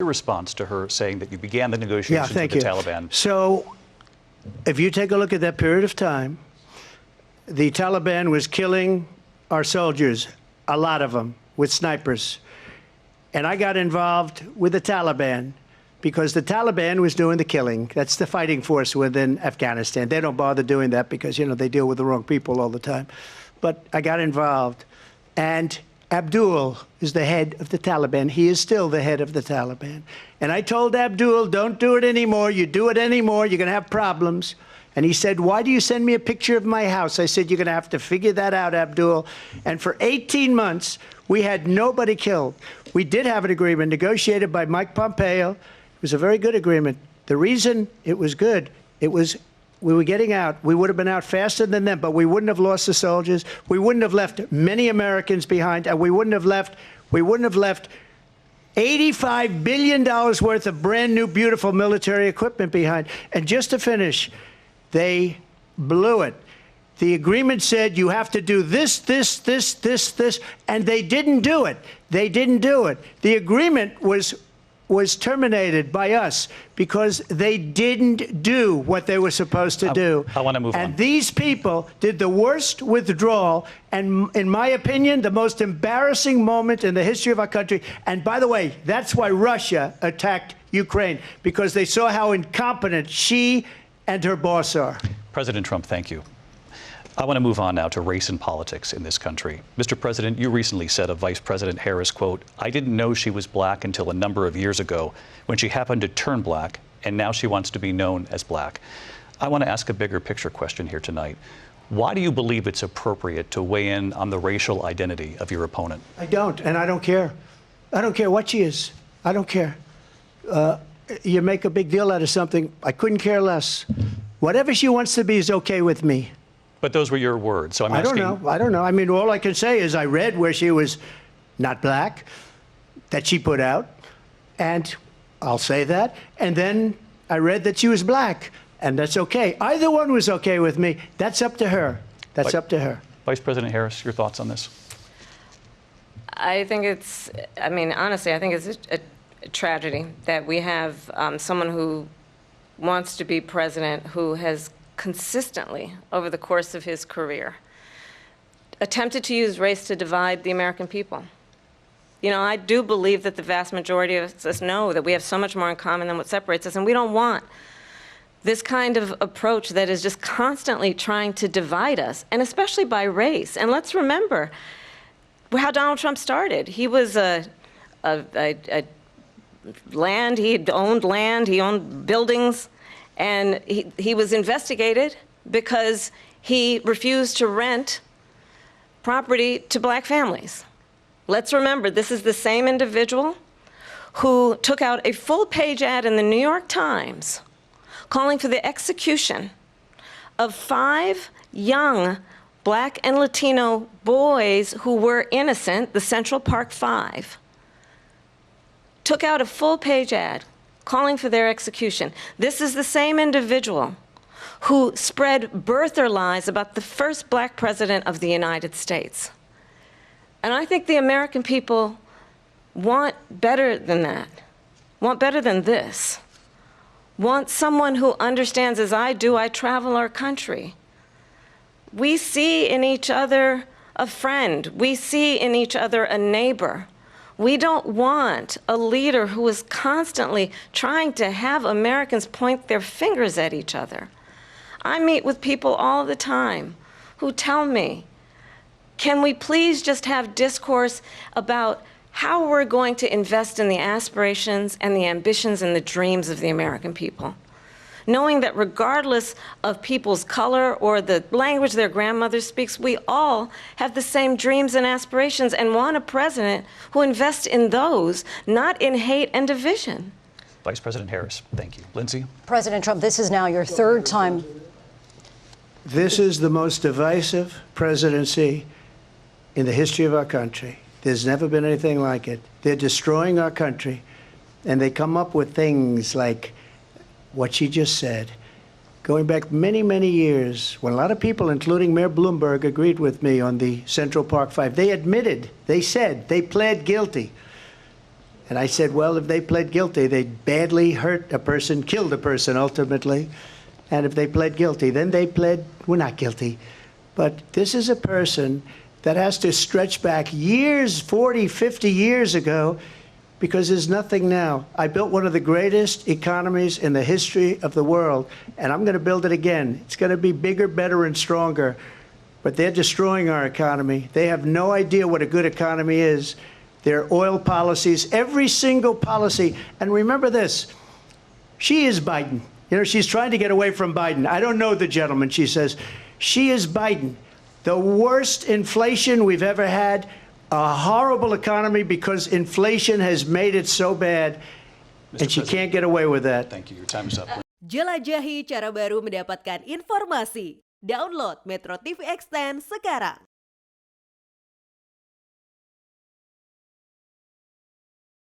Your response to her saying that you began the negotiations with the Taliban? So, if you take a look at that period of time, the Taliban was killing our soldiers, a lot of them, with snipers. And I got involved with the Taliban because the Taliban was doing the killing. That's the fighting force within Afghanistan. They don't bother doing that because, you know, they deal with the wrong people all the time. But I got involved. And Abdul is the head of the Taliban. He is still the head of the Taliban. And I told Abdul, don't do it anymore. You do it anymore, you're going to have problems. And he said, why do you send me a picture of my house? I said, you're going to have to figure that out, Abdul. And for 18 months, we had nobody killed. We did have an agreement negotiated by Mike Pompeo. It was a very good agreement. The reason it was good, it was we were getting out. We would have been out faster than them, but we wouldn't have lost the soldiers. We wouldn't have left many Americans behind, and we wouldn't have left $85 billion worth of brand new, beautiful military equipment behind. And just to finish, they blew it. The agreement said you have to do this, this, this, this, this, and they didn't do it. They didn't do it. The agreement was terminated by us because they didn't do what they were supposed to do. I want to move on. And these people did the worst withdrawal, and in my opinion, the most embarrassing moment in the history of our country. And by the way, that's why Russia attacked Ukraine, because they saw how incompetent she and her boss are. President Trump, thank you. I want to move on now to race and politics in this country. Mr. President, you recently said of Vice President Harris, quote, I didn't know she was black until a number of years ago when she happened to turn black, and now she wants to be known as black. I want to ask a bigger picture question here tonight. Why do you believe it's appropriate to weigh in on the racial identity of your opponent? I don't, and I don't care. I don't care what she is. I don't care. You make a big deal out of something. I couldn't care less. Whatever she wants to be is okay with me. But those were your words, so I'm asking. I don't know. I mean, all I can say is I read where she was not black, that she put out, and I'll say that. And then I read that she was black, and that's okay. Either one was okay with me. That's up to her. That's up to her. Vice President Harris, your thoughts on this? I think it's, I mean, honestly, I think it's a tragedy that we have someone who wants to be president who has consistently, over the course of his career, attempted to use race to divide the American people. You know, I do believe that the vast majority of us know that we have so much more in common than what separates us, and we don't want this kind of approach that is just constantly trying to divide us, and especially by race. And let's remember how Donald Trump started. He was land, he owned buildings, and he was investigated because he refused to rent property to black families. Let's remember, this is the same individual who took out a full-page ad in the New York Times calling for the execution of 5 young black and Latino boys who were innocent, the Central Park 5. Took out a full-page ad calling for their execution. This is the same individual who spread birther lies about the first black president of the United States. And I think the American people want better than that, want better than this, want someone who understands, as I do, I travel our country. We see in each other a friend. We see in each other a neighbor. We don't want a leader who is constantly trying to have Americans point their fingers at each other. I meet with people all the time who tell me, can we please just have discourse about how we're going to invest in the aspirations and the ambitions and the dreams of the American people? Knowing that regardless of people's color or the language their grandmother speaks, we all have the same dreams and aspirations and want a president who invests in those, not in hate and division. Vice President Harris, thank you. Lindsay? President Trump, this is now your 3rd time. This is the most divisive presidency in the history of our country. There's never been anything like it. They're destroying our country, and they come up with things like what she just said. Going back many, many years, when a lot of people, including Mayor Bloomberg, agreed with me on the Central Park 5, they admitted, they said, they pled guilty. And I said, well, if they pled guilty, they badly hurt a person, killed a person ultimately. And if they pled guilty, then they pled, we're not guilty. But this is a person that has to stretch back years, 40, 50 years ago, because there's nothing now. I built one of the greatest economies in the history of the world, and I'm going to build it again. It's going to be bigger, better, and stronger. But they're destroying our economy. They have no idea what a good economy is. Their oil policies, every single policy. And remember this, she is Biden. You know, she's trying to get away from Biden. I don't know the gentleman, she says. She is Biden. The worst inflation we've ever had, a horrible economy because inflation has made it so bad, and she can't get away with that. Thank you. Your time is up. Jelajahi cara baru mendapatkan informasi. Download MetroTV Extend sekarang.